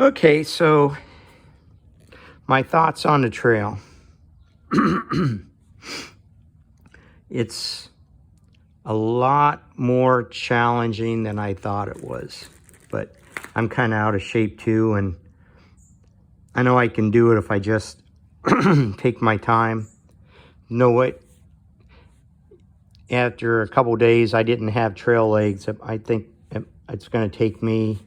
Okay, so my thoughts on the trail. It's a lot more challenging than I thought it was, but I'm kind of out of shape too, and I know I can do it if I just take my time. Know what? After a couple days, I didn't have trail legs. I think it's going to take me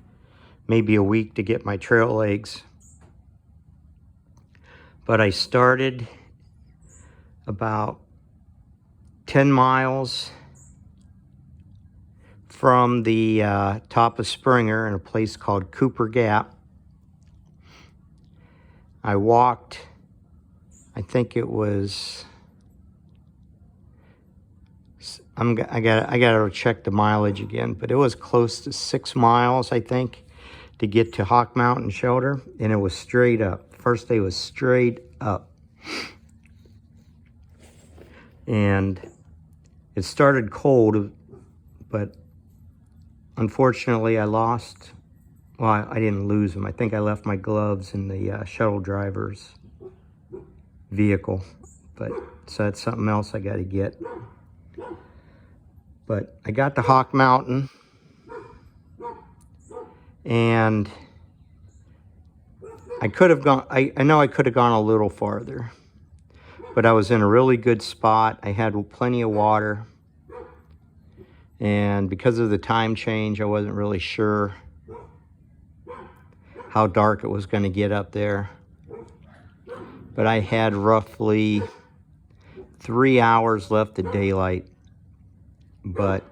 maybe a week to get my trail legs. But I started about 10 miles from the top of Springer in a place called Cooper Gap. I walked, I think it was, I gotta check the mileage again, but it was close to 6 miles, I think, to get to Hawk Mountain Shelter, and it was straight up. First day was straight up. And it started cold, but unfortunately I lost, well, I didn't lose them. I think I left my gloves in the shuttle driver's vehicle, but so that's something else I got to get. But I got to Hawk Mountain, and I could have gone, I know I could have gone a little farther, but I was in a really good spot. I had plenty of water, and because of the time change, I wasn't really sure how dark it was going to get up there. But I had roughly 3 hours left of daylight. But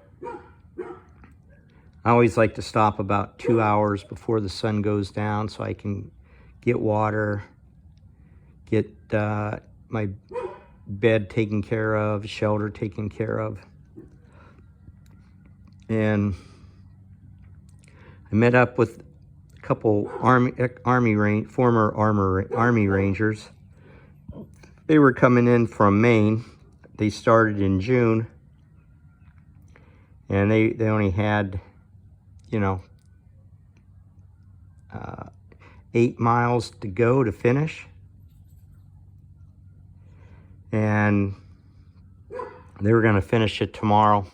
I always like to stop about 2 hours before the sun goes down so I can get water, get my bed taken care of, shelter taken care of. And I met up with a couple former Army Rangers. They were coming in from Maine. They started in June. And they only had, 8 miles to go to finish. And they were going to finish it tomorrow.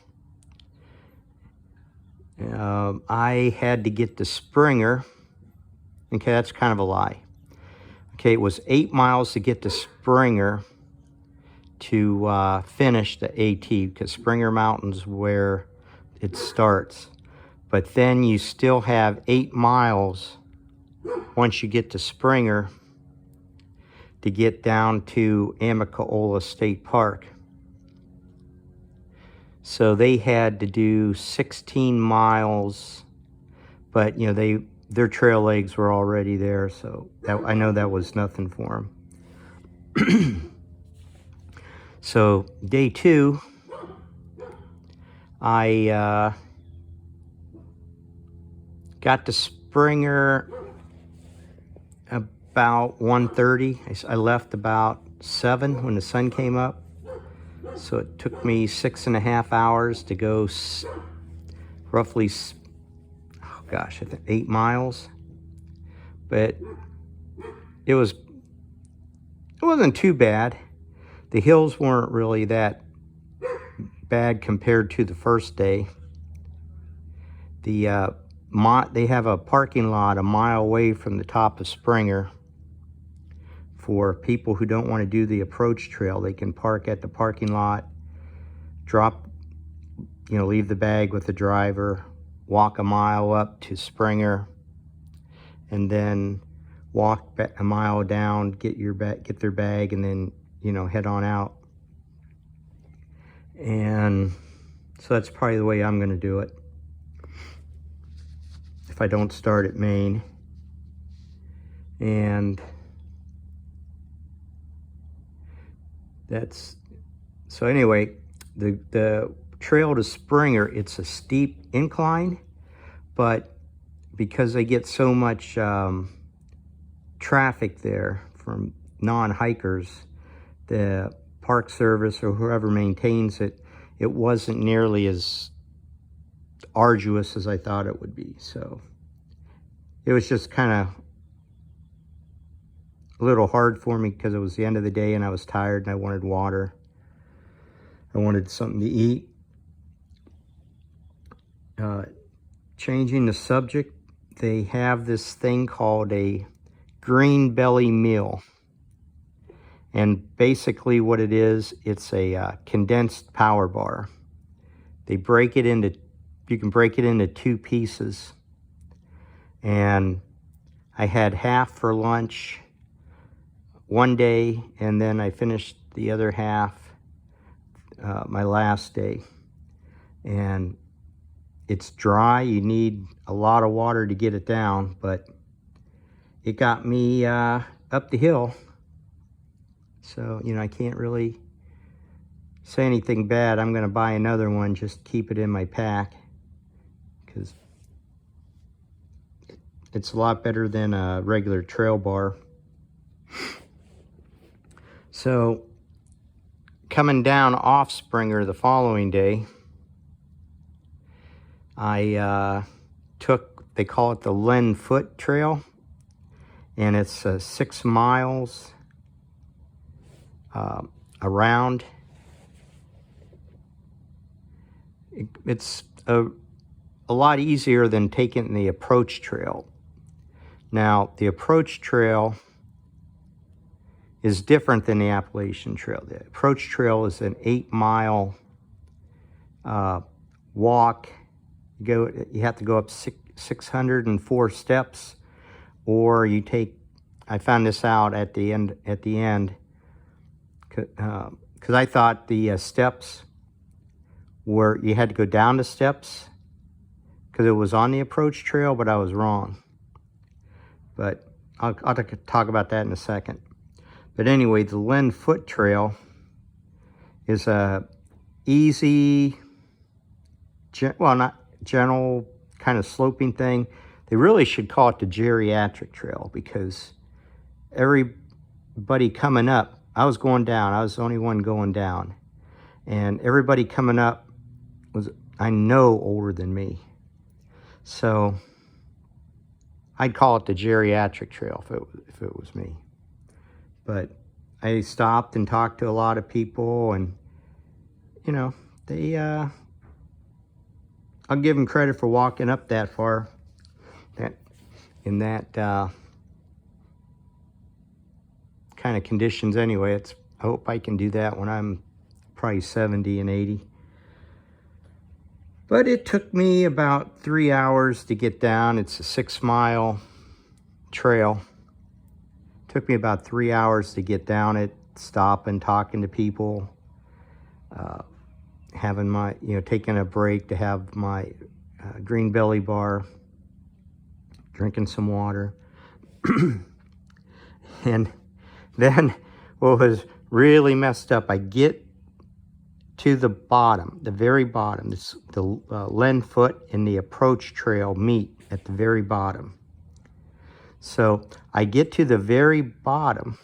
I had to get to Springer. Okay, that's kind of a lie. Okay, it was 8 miles to get to Springer to finish the AT, because Springer Mountain's where it starts. But then you still have 8 miles once you get to Springer to get down to Amicalola State Park. So they had to do 16 miles, but their trail legs were already there, so I know that was nothing for them. So day 2, I got to Springer about 1:30. I left about 7 when the sun came up. So it took me 6.5 hours to go roughly, I think 8 miles. But it wasn't too bad. The hills weren't really that bad compared to the first day. They have a parking lot a mile away from the top of Springer for people who don't want to do the approach trail. They can park at the parking lot, leave the bag with the driver, walk a mile up to Springer, and then walk back a mile down, get their bag, and then head on out. And so that's probably the way I'm going to do it if I don't start at Maine. And so anyway, the trail to Springer, it's a steep incline, but because I get so much traffic there from non-hikers, the Park Service or whoever maintains it, it wasn't nearly as arduous as I thought it would be. So it was just kind of a little hard for me because it was the end of the day and I was tired and I wanted water. I wanted something to eat. Changing the subject, they have this thing called a green belly meal. And basically what it is, it's a condensed power bar. They break it into, you can break it into 2 pieces. And I had half for lunch one day, and then I finished the other half my last day. And it's dry. You need a lot of water to get it down, but it got me up the hill. So, you know, I can't really say anything bad. I'm going to buy another one, just keep it in my pack, because it's a lot better than a regular trail bar. So, coming down off Springer the following day, I took, they call it the Len Foot Trail, and it's 6 miles around. It's a lot easier than taking the approach trail. Now, the approach trail is different than the Appalachian Trail. The approach trail is an 8-mile walk. You have to go up 604 steps, or you take, I found this out at the end, because I thought the steps were, you had to go down the steps because it was on the approach trail, but I was wrong. But I'll talk about that in a second. But anyway, the Len Foot Trail is a easy, well, not general kind of sloping thing. They really should call it the geriatric trail, because everybody coming up, I was going down, I was the only one going down, and everybody coming up was, I know, older than me. So I'd call it the geriatric trail if it was me. But I stopped and talked to a lot of people, and you know, they I'll give them credit for walking up that far, in that kind of conditions anyway. I hope I can do that when I'm probably 70 and 80. But it took me about 3 hours to get down. It's a 6-mile trail. It took me about 3 hours to get down it, stopping, talking to people, having my, you know, taking a break to have my green belly bar, drinking some water. And then what was really messed up, I get to the bottom, the very bottom. The Len Foot and the approach trail meet at the very bottom. So I get to the very bottom,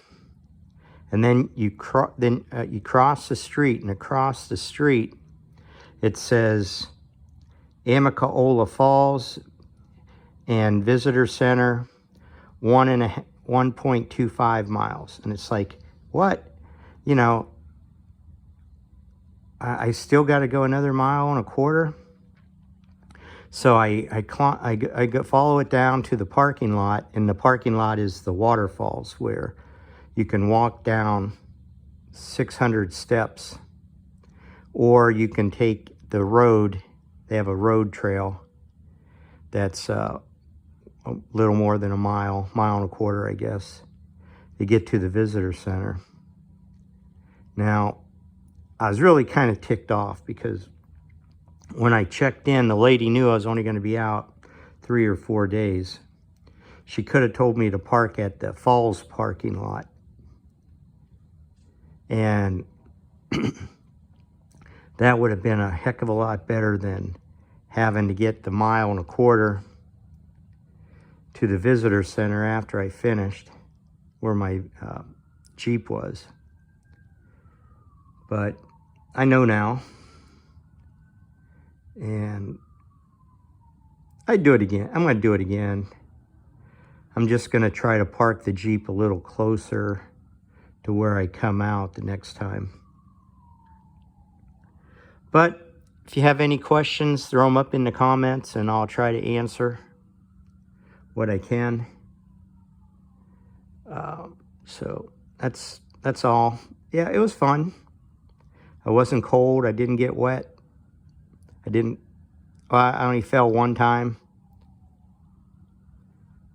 and then you cross the street, and across the street it says Amicalola Falls and Visitor Center, 1.25 miles. And it's like, what? You know, I still got to go another 1.25 miles. So I follow it down to the parking lot, and the parking lot is the waterfalls, where you can walk down 600 steps, or you can take the road. They have a road trail that's a little more than 1 mile, 1.25 miles, I guess, to get to the visitor center. Now, I was really kind of ticked off, because when I checked in, the lady knew I was only going to be out 3 or 4 days. She could have told me to park at the falls parking lot. And that would have been a heck of a lot better than having to get the 1.25 miles to the visitor center after I finished, where my Jeep was. But I know now, and I'd do it again. I'm going to do it again. I'm just going to try to park the Jeep a little closer to where I come out the next time. But if you have any questions, throw them up in the comments and I'll try to answer what I can. So that's all. Yeah, it was fun. I wasn't cold. I didn't get wet. I only fell one time.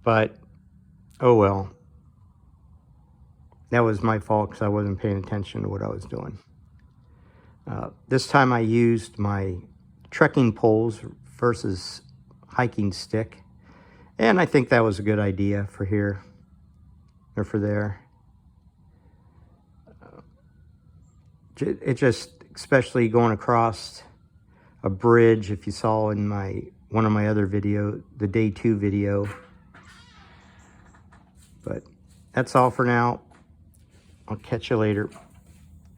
But, oh well. That was my fault because I wasn't paying attention to what I was doing. This time I used my trekking poles versus hiking stick. And I think that was a good idea for here or for there. It just, especially going across a bridge, if you saw in one of my other videos, the day 2 video. But that's all for now. I'll catch you later.